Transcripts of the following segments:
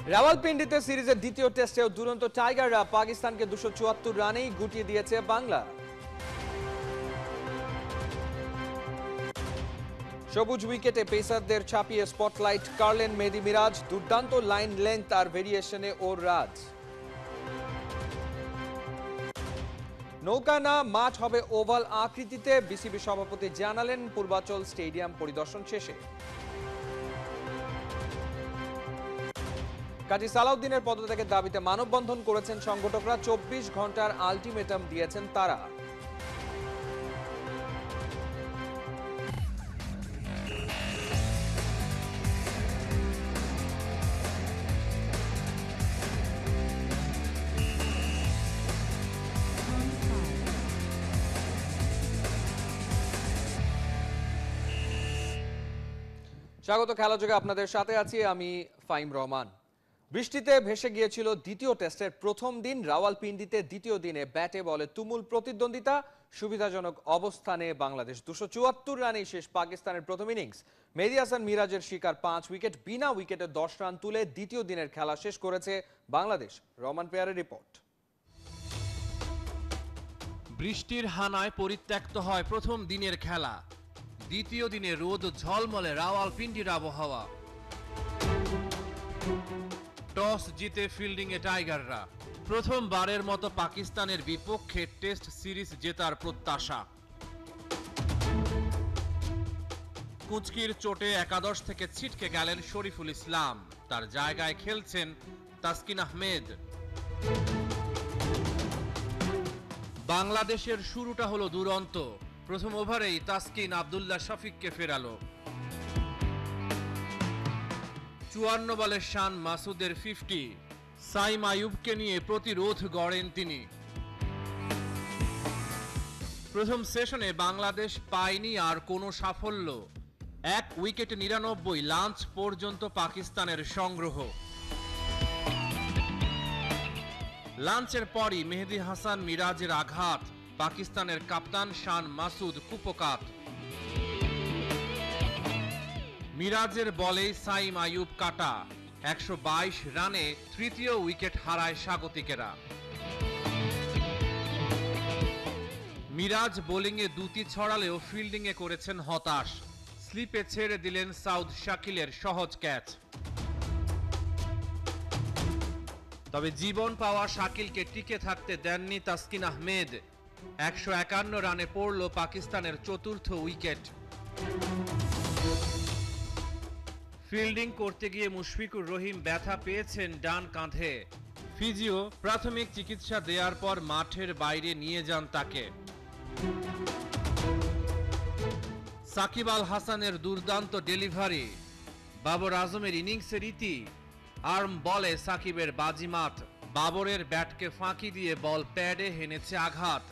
রাওয়ালপিন্ডিতে সিরিজের দ্বিতীয় টেস্টেও দুরন্ত টাইগাররা পাকিস্তানকে 274 রানেই গুটিয়ে দিয়েছে বাংলা। সবুজ উইকেটে পেসারদের ছাপিয়ে স্পটলাইট কাড়লেন মেহেদী মিরাজ, দুর্দান্ত লাইন লেন্থ আর ভেরিয়েশনে ওর রাজ। নৌকা না, মাঠ হবে ওভাল আকৃতিতে, বিসিবি সভাপতি জানালেন পূর্বাচল স্টেডিয়াম পরিদর্শন শেষে। কাজী সালাউদ্দিনের পদত্যাগের দাবিতে মানববন্ধন করেছেন সংগঠকরা, 24 ঘন্টার আলটিমেটাম দিয়েছেন তারা। স্বাগত খেলাযোগে, আপনাদের সাথে আছি আমি ফাইম রহমান। বৃষ্টিতে ভেসে গিয়েছিল দ্বিতীয় টেস্টের প্রথম দিন। রাওয়ালপিন্ডিতে দ্বিতীয় দিনে ব্যাটে বলে তুমুল প্রতিদ্বন্দ্বিতা, সুবিধাজনক অবস্থানে বাংলাদেশ। 274 রানেই শেষ পাকিস্তানের প্রথম ইনিংস। মেহেদী হাসান মিরাজের শিকার 5 উইকেট, বিনা উইকেটে 10 রান তুলে দ্বিতীয় দিনের খেলা শেষ করেছে বাংলাদেশ। রহমান পেয়ারের রিপোর্ট। বৃষ্টির হানায় পরিত্যক্ত হয় প্রথম দিনের খেলা। দ্বিতীয় দিনে রোদ ঝলমলে রাওয়ালপিন্ডির আবহাওয়া। টস জিতে ফিল্ডিংয়ে টাইগাররা। প্রথমবারের মতো পাকিস্তানের বিপক্ষে টেস্ট সিরিজ জেতার প্রত্যাশা। কুঁচকির চোটে একাদশ থেকে ছিটকে গেলেন শরীফুল ইসলাম, তার জায়গায় খেলছেন তাসকিন আহমেদ। বাংলাদেশের শুরুটা হলো দুরন্ত। প্রথম ওভারেই তাসকিন আব্দুল্লাহ শফিককে ফেরালো। 54 বলে শান মাসুদের 50। সাইম আইয়ুবকে নিয়ে প্রতিরোধ গড়েন তিনি। প্রথম সেশনে বাংলাদেশ পায়নি আর কোনো সাফল্য। 1 উইকেটে 99, লাঞ্চ পর্যন্ত পাকিস্তানের সংগ্রহ। লাঞ্চের পরই মেহেদী হাসান মিরাজের আঘাত, পাকিস্তানের কাপ্তান শান মাসুদ কুপকাত। মিরাজের বলেই সাইম আইয়ুব কাটা। 122 রানে তৃতীয় উইকেট হারায় স্বাগতিকেরা। মিরাজ বোলিংয়ে দুটি ছড়ালেও ফিল্ডিংয়ে করেছেন হতাশ। স্লিপে ছেড়ে দিলেন সাউদ শাকিলের সহজ ক্যাচ। তবে জীবন পাওয়া শাকিলকে টিকে থাকতে দেননি তাসকিন আহমেদ। 151 রানে পড়ল পাকিস্তানের চতুর্থ উইকেট। ফিল্ডিং করতে গিয়ে মুশফিকুর রহিম ব্যথা পেয়েছেন ডান কাঁধে। ফিজিও প্রাথমিক চিকিৎসা দেওয়ার পর মাঠের বাইরে নিয়ে যান তাকে। সাকিব আল হাসানের দুর্দান্ত ডেলিভারি, বাবর আজমের ইনিংসের ইতি। আর্ম বলে সাকিবের বাজিমাত, বাবরের ব্যাটকে ফাঁকি দিয়ে বল প্যাডে হেনেছে আঘাত।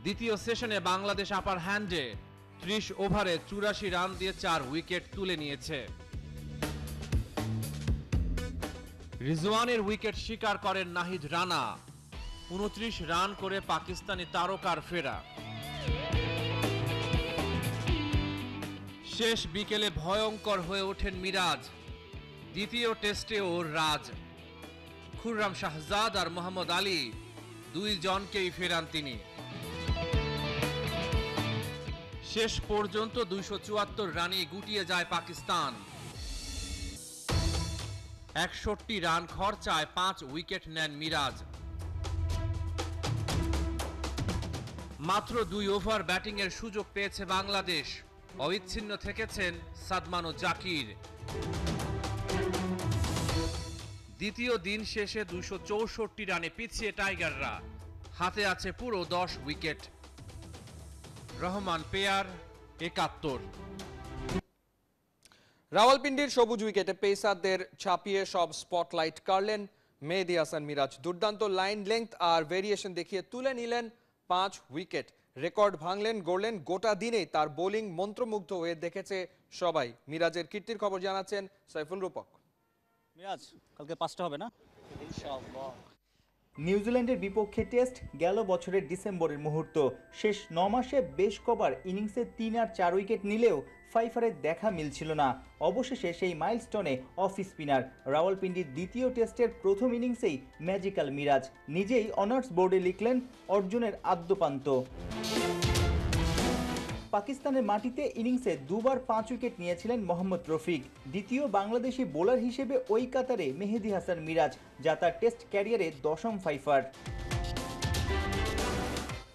দ্বিতীয় সেশনে বাংলাদেশ আপার হ্যান্ডে 30 ওভারে 84 রান দিয়ে 4 উইকেট তুলে নিয়েছে। রিজওয়ানের উইকেট শিকার করেন নাহিদ রানা। 29 রান করে পাকিস্তানি তারকার ফেরা। শেষ বিকেলে ভয়ঙ্কর হয়ে ওঠেন মিরাজ। দ্বিতীয় টেস্টে ওর রাজ। খুররাম শাহজাদ আর মোহাম্মদ আলী, 2 জনকেই ফেরান তিনি। শেষ পর্যন্ত 274 রানে গুটিয়ে যায় পাকিস্তান। 61 রান খরচায় 5 উইকেট নেন মিরাজ। মাত্র 2 ওভার ব্যাটিংয়ের সুযোগ পেয়েছে বাংলাদেশ। অবিচ্ছিন্ন থেকেছেন সাদমান ও জাকির। দ্বিতীয় দিন শেষে 264 রানে পিছিয়ে টাইগাররা। হাতে আছে পুরো 10 উইকেট। রহমান পেয়ার, 71। রাওয়ালপিন্ডির সবুজ উইকেটে পেসারদের ছাপিয়ে সব স্পটলাইট কাড়লেন মেহেদী হাসান মিরাজ। দুর্দান্ত লাইন লেংথ আর ভেরিয়েশন দেখিয়ে তুলে নিলেন 5 উইকেট। রেকর্ড ভাঙলেন, গড়লেন। গোটা দিনে তার বোলিং মন্ত্রমুগ্ধ হয়ে দেখেছে সবাই। মিরাজের কীর্তির খবর জানাচ্ছেন সাইফুল রূপক। মিরাজ, কালকে 5টা হবে না? ইনশাআল্লাহ। নিউজিল্যান্ডের বিপক্ষে টেস্ট গেল বছরের ডিসেম্বরের মুহূর্ত। শেষ 9 মাসে বেশ কবার ইনিংসে 3 আর 4 উইকেট নিলেও ফাইফারের দেখা মিলছিল না। অবশেষে সেই মাইলস্টোনে অফ স্পিনার। রাওয়ালপিন্ডির দ্বিতীয় টেস্টের প্রথম ইনিংসেই ম্যাজিক্যাল মিরাজ। নিজেই অনার্স বোর্ডে লিখলেন অর্জুনের আদ্যপান্ত। পাকিস্তানের মাটিতে ইনিংসে দুবার 5 উইকেট নিয়েছিলেন মোহাম্মদ রফিক। দ্বিতীয় বাংলাদেশি বোলার হিসেবে ওই কাতারে মেহেদী হাসান মিরাজ, যা তার টেস্ট ক্যারিয়ারে 10ম ফাইফার।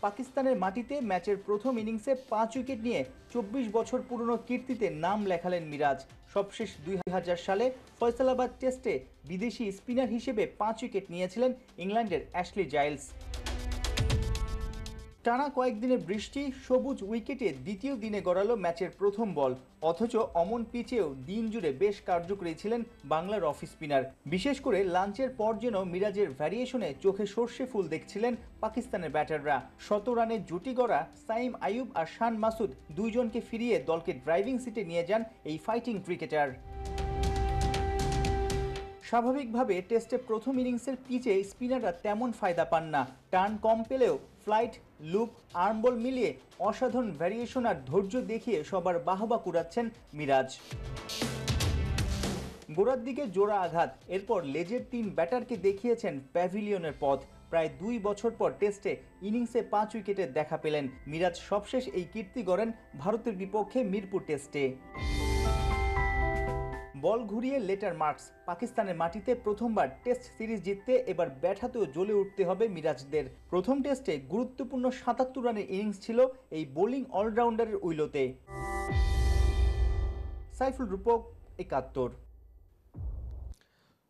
পাকিস্তানের মাটিতে ম্যাচের প্রথম ইনিংসে 5 উইকেট নিয়ে 24 বছর পুরনো কীর্তিতে নাম লেখালেন মিরাজ। সবশেষ 2000 সালে ফয়সালাবাদ টেস্টে বিদেশি স্পিনার হিসেবে 5 উইকেট নিয়েছিলেন ইংল্যান্ডের অ্যাশলি জাইলস। টানা কয়েকদিনের বৃষ্টি সবুজ উইকেটে দ্বিতীয় দিনে গড়ালো ম্যাচের প্রথম বল। অথচ অমন পিচেও দিন জুড়ে বেশ কার্যকরী ছিলেন বাংলার অফ স্পিনার। বিশেষ করে লাঞ্চের পর যেন মিরাজের ভ্যারিয়েশনে চোখে সর্ষে ফুল দেখছিলেন পাকিস্তানের ব্যাটাররা। 100 রানের জুটি গড়া সাইম আইয়ুব আর শান মাসুদ দুইজনকে ফিরিয়ে দলকে ড্রাইভিং সিটে নিয়ে যান এই ফাইটিং ক্রিকেটার। স্বাভাবিকভাবে টেস্টে প্রথম ইনিংসের পিচে স্পিনাররা তেমন ফায়দা পান না। টার্ন কম পেলেও ফ্লাইট, লুপ, আর্মবল মিলিয়ে অসাধারণ ভ্যারিয়েশন আর ধৈর্য দেখিয়ে সবার বাহবা কুড়াচ্ছেন মিরাজ। গোড়ার দিকে জোড়া আঘাত, এরপর লেজের 3 ব্যাটারকে দেখিয়েছেন প্যাভিলিয়নের পথ। প্রায় 2 বছর পর টেস্টে ইনিংসে 5 উইকেটের দেখা পেলেন মিরাজ। সবশেষ এই কীর্তি গড়েন ভারতের বিপক্ষে মিরপুর টেস্টে। বল ঘুরিয়ে লেটার মার্কস। পাকিস্তানের মাটিতে প্রথমবার টেস্ট সিরিজ জিততে এবার ব্যাট হাতেও জ্বলে উঠতে হবে মিরাজদের। প্রথম টেস্টে গুরুত্বপূর্ণ 77 রানের ইনিংস ছিল এই বোলিং অলরাউন্ডারের উইলোতে। সাইফুল রূপক, 71।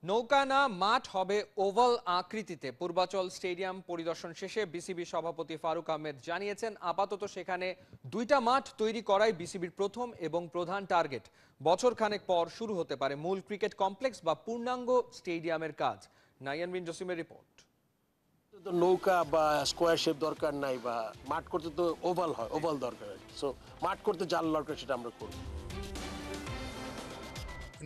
নৌকানা মাঠ হবে ওভাল আকৃতিতে। পূর্বাচল স্টেডিয়াম পরিদর্শন শেষে বিসিবি সভাপতি ফারুক আহমেদ জানিয়েছেন, আপাতত সেখানে 2টা মাঠ তৈরি করাই বিসিবির প্রথম এবং প্রধান টার্গেট। বছর খানেক পর শুরু হতে পারে মূল ক্রিকেট কমপ্লেক্স বা পূর্ণাঙ্গ স্টেডিয়ামের কাজ। নাইয়ান বিন জসিমের রিপোর্ট। তো নৌকা বা স্কোয়ার শেপ দরকার নাই, বা মাঠ করতে তো ওভাল হয়, ওভাল দরকার। সো মাঠ করতে জাল দরকার, সেটা আমরা করব।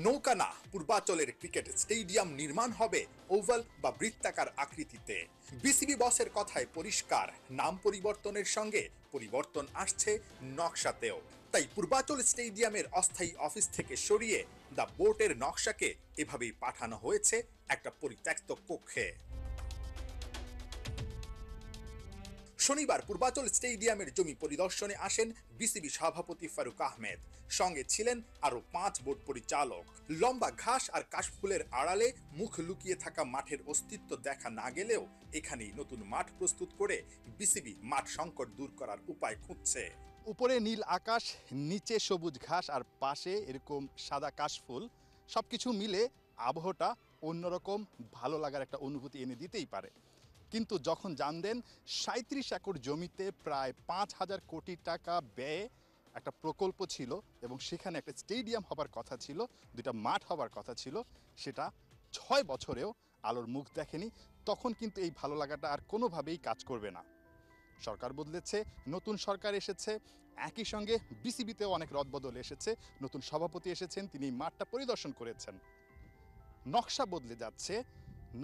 নৌকানা পূর্বাচলের ক্রিকেট স্টেডিয়াম নির্মাণ হবে ওভাল বা বৃত্তাকার আকৃতিতে। বিসিবি বসের কথায় পরিষ্কার, নাম পরিবর্তনের সঙ্গে পরিবর্তন আসছে নকশাতেও। তাই পূর্বাচল স্টেডিয়ামের অস্থায়ী অফিস থেকে সরিয়ে দ্য বোর্ডের নকশাকে এভাবেই পাঠানো হয়েছে একটা পরিত্যক্ত কক্ষে। শনিবার পূর্বাচল স্টেডিয়ামের জমি পরিদর্শনে আসেন বিসিবি সভাপতি ফারুক আহমেদ। সঙ্গে ছিলেন আরো 5 বোর্ড পরিচালক। লম্বা ঘাস আর কাশফুলের আড়ালে মুখ লুকিয়ে থাকা মাঠের অস্তিত্ব দেখা না গেলেও এখানেই নতুন মাঠ প্রস্তুত করে বিসিবি মাঠ সংকট দূর করার উপায় খুঁজছে। উপরে নীল আকাশ, নিচে সবুজ ঘাস আর পাশে এরকম সাদা কাশফুল, সবকিছু মিলে আবহাওয়াটা অন্যরকম ভালো লাগার একটা অনুভূতি এনে দিতেই পারে। কিন্তু যখন জানতেন 37 একর জমিতে প্রায় 5,000 কোটি টাকা ব্যয়ে একটা প্রকল্প ছিল এবং সেখানে একটা স্টেডিয়াম হবার কথা ছিল, 2টা মাঠ হবার কথা ছিল, সেটা 6 বছরেও আলোর মুখ দেখেনি, তখন কিন্তু এই ভালো লাগাটা আর কোনোভাবেই কাজ করবে না। সরকার বদলেছে, নতুন সরকার এসেছে, একই সঙ্গে বিসিবিতেও অনেক রদবদল এসেছে, নতুন সভাপতি এসেছেন, তিনি মাঠটা পরিদর্শন করেছেন। নকশা বদলে যাচ্ছে,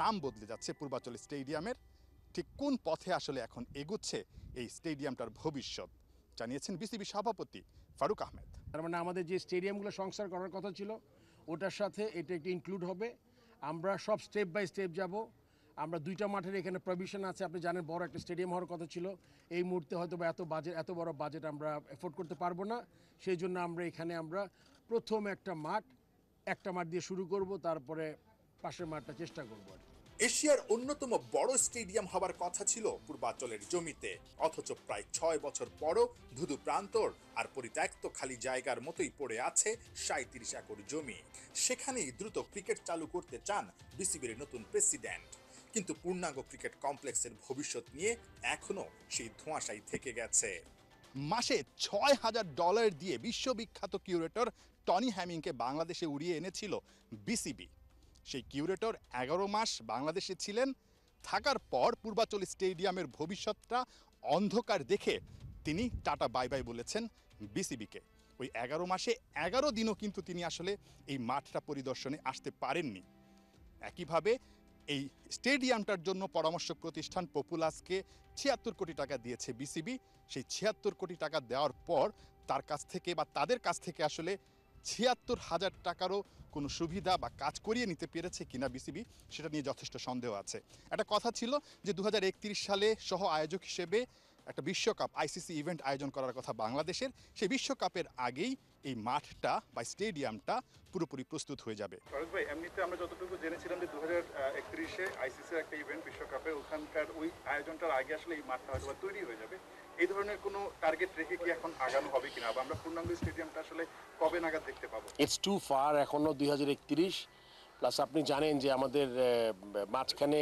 নাম বদলে যাচ্ছে পূর্বাচল স্টেডিয়ামের। ঠিক কোন পথে আসলে এখন এগুচ্ছে এই স্টেডিয়ামটার ভবিষ্যৎ জানিয়েছেন বিসিবি সভাপতি ফারুক আহমেদ। তার মানে আমাদের যে স্টেডিয়ামগুলো সংস্কার করার কথা ছিল ওটার সাথে এটা একটি ইনক্লুড হবে। আমরা সব স্টেপ বাই স্টেপ যাব। আমরা 2টা মাঠের এখানে প্রভিশন আছে, আপনি জানেন বড় একটা স্টেডিয়াম হওয়ার কথা ছিল। এই মুহূর্তে হয়তো বা এত বড় বাজেট আমরা এফোর্ড করতে পারবো না। সেই জন্য আমরা এখানে প্রথম একটা মাঠ দিয়ে শুরু করব, তারপরে পাশের মাঠটা চেষ্টা করবো। এশিয়ার অন্যতম বড় স্টেডিয়াম হবার কথা ছিল পূর্বাচলের জমিতে, অথচ প্রায় 6 বছর পরও ধুধু প্রান্তর আর পরিত্যক্ত খালি জায়গার মতোই পড়ে আছে 37 একর জমি। সেখানেই দ্রুত ক্রিকেট চালু করতে চান বিসিবির নতুন প্রেসিডেন্ট। কিন্তু পূর্ণাঙ্গ ক্রিকেট কমপ্লেক্সের ভবিষ্যৎ নিয়ে এখনো সেই ধোঁয়াশাই থেকে গেছে। মাসে $6,000 দিয়ে বিশ্ববিখ্যাত কিউরেটর টনি হ্যামিংকে বাংলাদেশে উড়িয়ে এনেছিল বিসিবি। সেই কিউরেটর 11 মাস বাংলাদেশে ছিলেন, থাকার পর পূর্বাচল স্টেডিয়ামের ভবিষ্যৎটা অন্ধকার দেখে তিনি টাটা বাই বাই বলেছেন বিসিবিকে। ওই 11 মাসে 11 দিনও কিন্তু তিনি আসলে এই মাঠটা পরিদর্শনে আসতে পারেননি। একইভাবে এই স্টেডিয়ামটার জন্য পরামর্শক প্রতিষ্ঠান পপুলাসকে ৭৬ কোটি টাকা দিয়েছে বিসিবি। সেই ৭৬ কোটি টাকা দেওয়ার পর তার কাছ থেকে বা তাদের কাছ থেকে আসলে ৭৬,০০০ টাকারও কোনো সুবিধা বা কাজ করিয়ে নিতে পেরেছে কিনা বিসিবি, সেটা নিয়ে যথেষ্ট সন্দেহ আছে। একটা কথা ছিল যে ২০৩১ সালে সহ আয়োজক হিসেবে একটা বিশ্বকাপ আইসিসি ইভেন্ট আয়োজন করার কথা বাংলাদেশের। সেই বিশ্বকাপের আগেই এই মাঠটা বা স্টেডিয়ামটা পুরোপুরি প্রস্তুত হয়ে যাবে। ফারুক ভাই, এমনিতে আমরা যতটুকু জেনেছিলাম যে 2031-এ আইসিসির একটা ইভেন্ট বিশ্বকাপে, ওখানকার ওই আয়োজনটার আগে আসলে এই মাঠটা হয়তো তৈরি হয়ে যাবে। এই ধরনের কোনো টার্গেট রেখে কি এখন আগানো হবে কিনা, বা আমরা পূর্ণাঙ্গ স্টেডিয়ামটা আসলে কবে নাগাদ দেখতে পাবো? ইটস টু ফার, এখনো 2031। প্লাস আপনি জানেন যে আমাদের মাঝখানে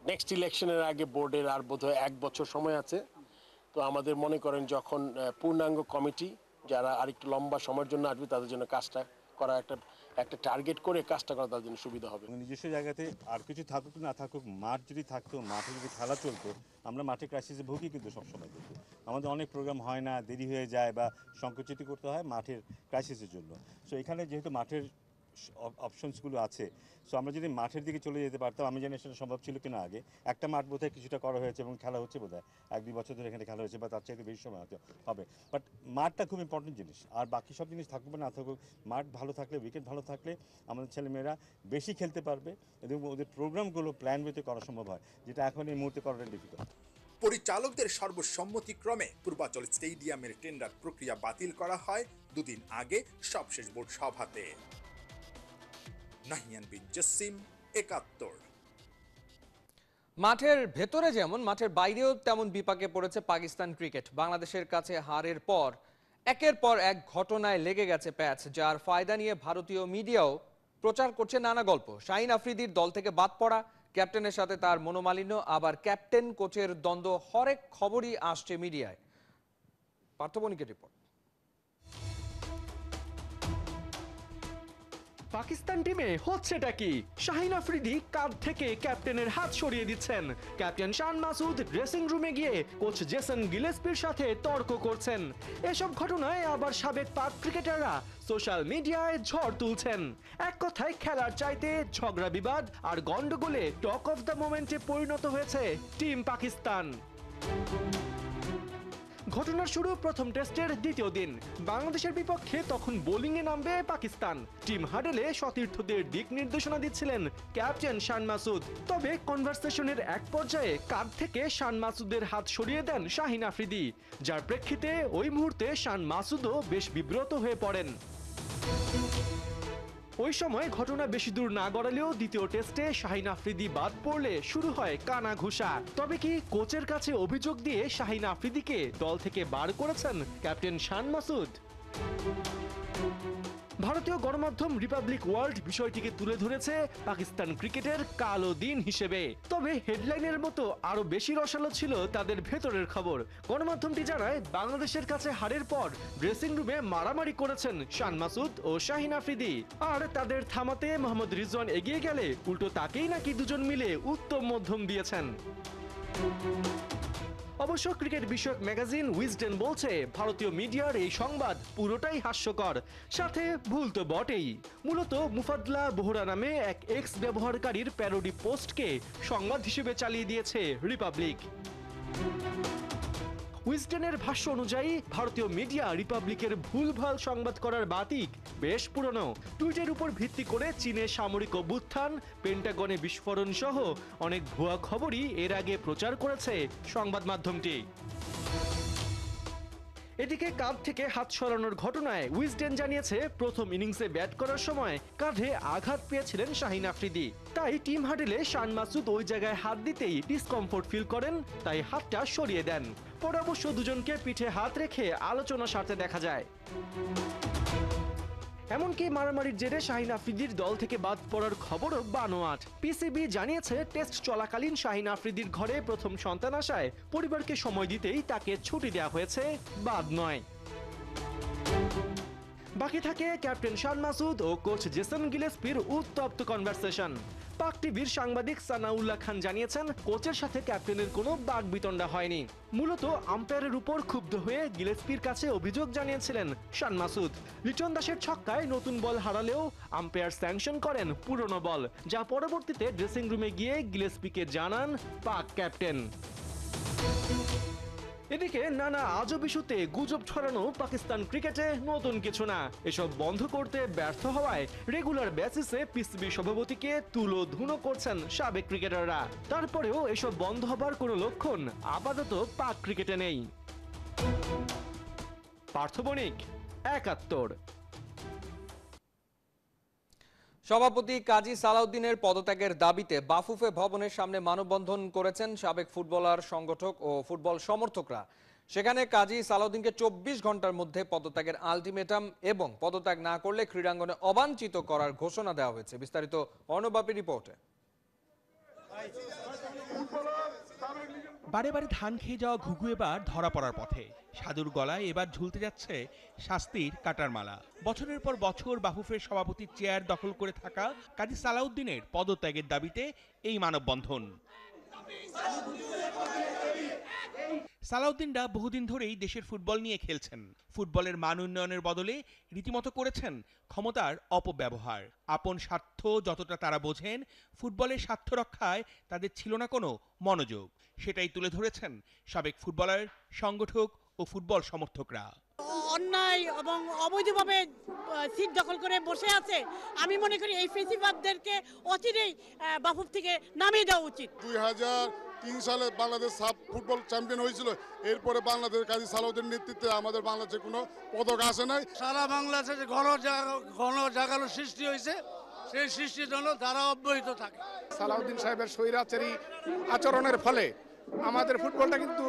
নেক্সট ইলেকশনের আগে বোর্ডের আর বোধহয় 1 বছর সময় আছে। তো আমাদের মনে করেন যখন পূর্ণাঙ্গ কমিটি যারা আরেকটু লম্বা সময়ের জন্য আসবে তাদের জন্য কাজটা করা একটা টার্গেট করে কাজটা করা তাদের জন্য সুবিধা হবে। নিজস্ব জায়গাতে আর কিছু থাকুক না থাকুক, মাঠ যদি থাকতো, মাঠে যদি খেলা চলতো, আমরা মাঠে ক্রাইসিসে ভুগি কিন্তু সবসময় কিন্তু আমাদের অনেক প্রোগ্রাম হয় না, দেরি হয়ে যায় বা সংকুচিত করতে হয় মাঠের ক্রাইসিসের জন্য। সো এখানে যেহেতু মাঠের অপশনসগুলো আছে, সো আমরা যদি মাঠের দিকে চলে যেতে পারতাম, আমি জানি সেটা সম্ভব ছিল কিনা আগে। একটা মাঠ বোধহয় কিছুটা করা হয়েছে এবং খেলা হচ্ছে বোধহয় 1-2 বছর ধরে এখানে খেলা হয়েছে, বা তার চাইতে বেশি সময় হবে। বাট মাঠটা খুব ইম্পর্টেন্ট জিনিস, আর বাকি সব জিনিস থাকুক বা না থাকুক, মাঠ ভালো থাকলে, উইকেট ভালো থাকলে আমাদের ছেলেমেয়েরা বেশি খেলতে পারবে এবং ওদের প্রোগ্রামগুলো প্ল্যান ওয়েতে করা সম্ভব হয়, যেটা এখন এই মুহূর্তে করাটা ডিফিকাল্ট। পরিচালকদের সর্বসম্মতিক্রমে পূর্বাচল স্টেডিয়ামের টেন্ডার প্রক্রিয়া বাতিল করা হয় 2 দিন আগে সবশেষ বোর্ড সভাতে। নাহিয়ান বিন জসিম, ৭১। মাঠের ভেতরে যেমন মাঠের বাইরেও তেমন বিপাকে পড়েছে পাকিস্তান ক্রিকেট। বাংলাদেশের কাছে হারের পর একের পর এক ঘটনায় লেগে গেছে প্যাচ, যার ফায়দা নিয়ে ভারতীয় মিডিয়াও প্রচার করছে নানা গল্প। শাহিন আফ্রিদির দল থেকে বাদ পড়া, ক্যাপ্টেনের সাথে তার মনোমালিন্য, আবার ক্যাপ্টেন কোচের দ্বন্দ্ব, হরেক খবরই আসছে মিডিয়ায়। পার্থবণিকের রিপোর্ট। পাকিস্তান টিমে হচ্ছেটা কি? শাহিন আফ্রিদি কাঁধ থেকে ক্যাপ্টেনের হাত সরিয়ে দিচ্ছেন। ক্যাপ্টেন শান মাসুদ ড্রেসিং রুমে গিয়ে কোচ জেসন গিলেস্পির সাথে তর্ক করছেন। এসব ঘটনায় আবার সাবেক পাক ক্রিকেটাররা সোশ্যাল মিডিয়ায় ঝড় তুলছেন। এক কথায় খেলার চাইতে ঝগড়া বিবাদ আর গন্ডগোলে টক অফ দ্য মোমেন্টে পরিণত হয়েছে টিম পাকিস্তান। ঘটনার শুরু প্রথম টেস্টের দ্বিতীয় দিন। বাংলাদেশের বিপক্ষে তখন বোলিংয়ে নামবে পাকিস্তান। টিম হাডেলে সতীর্থদের দিক নির্দেশনা দিচ্ছিলেন ক্যাপ্টেন শান মাসুদ। তবে কনভারসেশনের এক পর্যায়ে কাঁধ থেকে শান মাসুদের হাত সরিয়ে দেন শাহিন আফ্রিদি, যার প্রেক্ষিতে ওই মুহূর্তে শান মাসুদও বেশ বিব্রত হয়ে পড়েন। ওই সময় ঘটনা বেশি দূর না গড়ালেও দ্বিতীয় টেস্টে শাহিন আফ্রিদি বাদ পড়লে শুরু হয় কানা ঘুষা। তবে কি কোচের কাছে অভিযোগ দিয়ে শাহিন আফ্রিদিকে দল থেকে বার করেছেন ক্যাপ্টেন শান মাসুদ? ভারতীয় গণমাধ্যম রিপাবলিক ওয়ার্ল্ড বিষয়টিকে তুলে ধরেছে পাকিস্তান ক্রিকেটের কালো দিন হিসেবে। তবে হেডলাইনের মতো আরো বেশি রসালো ছিল তাদের ভেতরের খবর। গণমাধ্যমটি জানায়, বাংলাদেশের কাছে হারের পর ড্রেসিং রুমে মারামারি করেছেন শান মাসুদ ও শাহিন আফ্রিদি, আর তাদের থামাতে মোহাম্মদ রিজওয়ান এগিয়ে গেলে উল্টো তাকেই নাকি দুজন মিলে উত্তম মধ্যম দিয়েছেন। অবশ্য ক্রিকেট বিষয়ক ম্যাগাজিন উইজডেন বলছে, ভারতীয় মিডিয়ার এই সংবাদ পুরোটাই হাস্যকর, সাথে ভুল তো বটেই। মূলত মুফাদ্দলা বোহরা নামে এক এক্স ব্যবহারকারীর প্যারোডি পোস্টকে সংবাদ হিসেবে চালিয়ে দিয়েছে রিপাবলিক। উইজডেনের ভাষ্য অনুযায়ী ভারতীয় মিডিয়া রিপাবলিকের ভুলভাল সংবাদ করার বাতিক বেশ পুরনো। টুইটের উপর ভিত্তি করে চীনে সামরিক অভ্যুত্থান, পেন্টাগনে বিস্ফোরণ সহ অনেক ভুয়া খবরই এর আগে প্রচার করেছে সংবাদ মাধ্যমটি। এদিকে কাঁধ থেকে হাত সরানোর ঘটনায় উইজডেন জানিয়েছে, প্রথম ইনিংসে ব্যাট করার সময় কাঁধে আঘাত পেয়েছিলেন শাহিন আফ্রিদি। তাই টিম হাডেলে শান মাসুদ ওই জায়গায় হাত দিতেই ডিসকমফোর্ট ফিল করেন, তাই হাতটা সরিয়ে দেন। পরে অবশ্য দুজনকে পিঠে হাত রেখে আলোচনা সারতে দেখা যায়। এমনকি মারামারির জেরে শাহিন আফ্রিদির দল থেকে বাদ পড়ার খবরও বানোয়াট। পিসিবি জানিয়েছে, টেস্ট চলাকালীন শাহিন আফ্রিদির ঘরে প্রথম সন্তান আসায় পরিবারকে সময় দিতেই তাকে ছুটি দেওয়া হয়েছে, বাদ নয়। বাকি থাকে ক্যাপ্টেন শান মাসুদ ও কোচ জেসন গিলেস্পির উত্তপ্ত কনভারসেশন। পাক টিভির সাংবাদিক সানাউল্লাহ খান জানিয়েছেন, কোচের সাথে ক্যাপ্টেনের কোনো বাকবিতণ্ডা হয়নি। মূলত আম্পায়ারের উপর ক্ষুব্ধ হয়ে গিলেস্পির কাছে অভিযোগ জানিয়েছিলেন শান মাসুদ। লিটন দাসের ছক্কায় নতুন বল হারালেও আম্পায়ার স্যাংশন করেন পুরনো বল, যা পরবর্তীতে ড্রেসিং রুমে গিয়ে গিলেস্পিকে জানান পাক ক্যাপ্টেন। এদিকে নানা আজব ইস্যুতে গুজব ছড়ানো পাকিস্তান ক্রিকেটে নতুন কিছু না। এসব বন্ধ করতে ব্যর্থ হওয়ায় রেগুলার বেসিসে পিসিবি সভাপতিকে তুলোধুনো করছেন সাবেক ক্রিকেটাররা। তারপরেও এসব বন্ধ হবার কোনো লক্ষণ আপাতত পাক ক্রিকেটে নেই। পার্থ বণিক, ৭১। সভাপতি কাজী সালাউদ্দিনের পদত্যাগের দাবিতে বাফুফে ভবনের সামনে মানববন্ধন করেছেন সাবেক ফুটবলার, সংগঠক ও ফুটবল সমর্থকরা। সেখানে কাজী সালাউদ্দিনকে ২৪ ঘন্টার মধ্যে পদত্যাগের আলটিমেটাম এবং পদত্যাগ না করলে ক্রীড়াঙ্গনে অবাঞ্ছিত করার ঘোষণা দেওয়া হয়েছে। বিস্তারিত অর্ণবাপী রিপোর্টে। বারে বারে ধান খেয়ে যাওয়া ঘুঘু এবার ধরা পড়ার পথে। সাধুর গলায় এবার ঝুলতে যাচ্ছে শাস্তির কাটার মালা। বছরের পর বছর বাফুফের সভাপতির চেয়ার দখল করে থাকা কাজী সালাউদ্দিনের পদত্যাগের দাবিতে এই মানববন্ধন। সালাউদ্দিনরা বহুদিন ধরেই দেশের ফুটবল নিয়ে খেলছেন। ফুটবলের মান উন্নয়নের বদলে রীতিমতো করেছেন ক্ষমতার অপব্যবহার। আপন স্বার্থ যতটা তারা বোঝেন, ফুটবলের স্বার্থ রক্ষায় তাদের ছিল না কোনো মনোযোগ। সেটাই তুলে ধরেছেন সাবেক ফুটবলার, সংগঠক ও ফুটবল সমর্থকরা। অন্যায় এবং অবৈধভাবে সিট দখল করে বসে আছে। আমি মনে করি এই ফেসিবাদদেরকে অচিরেই বাফুফ থেকে নামিয়ে দেওয়া উচিত। ২০০৩ সালে বাংলাদেশ সাব ফুটবল চ্যাম্পিয়ন হয়েছিল। এরপরে বাংলাদেশ কাজী সালাউদ্দিনের নেতৃত্বে আমাদের বাংলাদেশে কোনো পদক আসে নাই। সারা বাংলাদেশে ঘন জাগালো সৃষ্টি হয়েছে, সেই সৃষ্টির জন্য তারা অব্যাহত থাকে। সালাউদ্দিন সাহেবের স্বৈরাচারী আচরণের ফলে আমাদের ফুটবলটা কিন্তু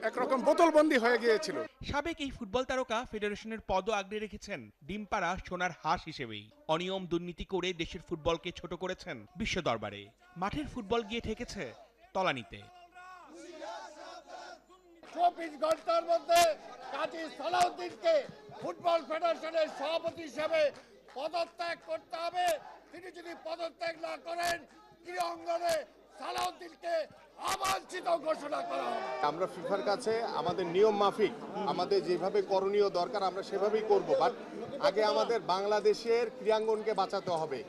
একরকম বোতলবন্দি হয়ে গিয়েছিল। সাবেক এই ফুটবল তারকা ফেডারেশনের পদও আগলে রেখেছেন ডিমপাড়া সোনার হাঁস হিসেবেই। অনিয়ম দুর্নীতি করে দেশের ফুটবলকে ছোট করেছেন বিশ্ব দরবারে। মাঠের ফুটবল গিয়ে ঠেকেছে তলানিতে। ২৪ ঘন্টার মধ্যে কাজী সালাউদ্দিনকে ফুটবল ফেডারেশনের সভাপতি হিসেবে পদত্যাগ করতে হবে। তিনি যদি পদত্যাগ না করেন, ক্রীড়াঙ্গনে সালাউদ্দিনকে অবাঞ্ছিত ঘোষণা করা হবে। আমরা ফিফার কাছে আমাদের নিয়ম মাফিক আমাদের যেভাবে করণীয় দরকার আমরা সেভাবেই করব। বাট আগে আমাদের বাংলাদেশের ক্রীড়াঙ্গনকে বাঁচাতে হবে।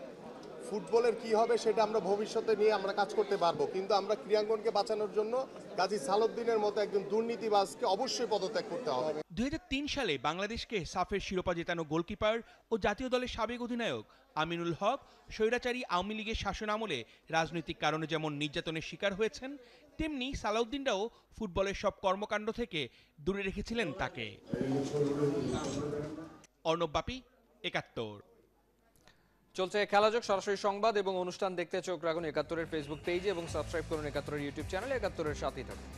ফুটবলের কি হবে সেটা আমরা ভবিষ্যতে নিয়ে আমরা কাজ করতে পারবো, কিন্তু আমরা ক্রীড়াঙ্গনকে বাঁচানোর জন্য কাজী সালাউদ্দিনের মতো একজন দুর্নীতিবাজকে অবশ্যই পদত্যাগ করতে হবে। ২০০৩ সালে বাংলাদেশকে সাফের শিরোপা জেতানো গোলকিপার ও জাতীয় দলের সাবেক অধিনায়ক আমিনুল হক স্বৈরাচারী আওয়ামী লীগের শাসন আমলে রাজনৈতিক কারণে যেমন নির্যাতনের শিকার হয়েছেন, তেমনি সালাউদ্দিনরাও ফুটবলের সব কর্মকাণ্ড থেকে দূরে রেখেছিলেন তাকে। অর্ণব বাপি, ৭১। চলছে খেলাযোগ সরাসরি সংবাদ এবং অনুষ্ঠান দেখতে চোখ রাখুন ৭১-এর ফেসবুক পেজে এবং সাবস্ক্রাইব করুন ৭১-এর ইউটিউব চ্যানেল। ৭১-এর সাথেই থাকুন।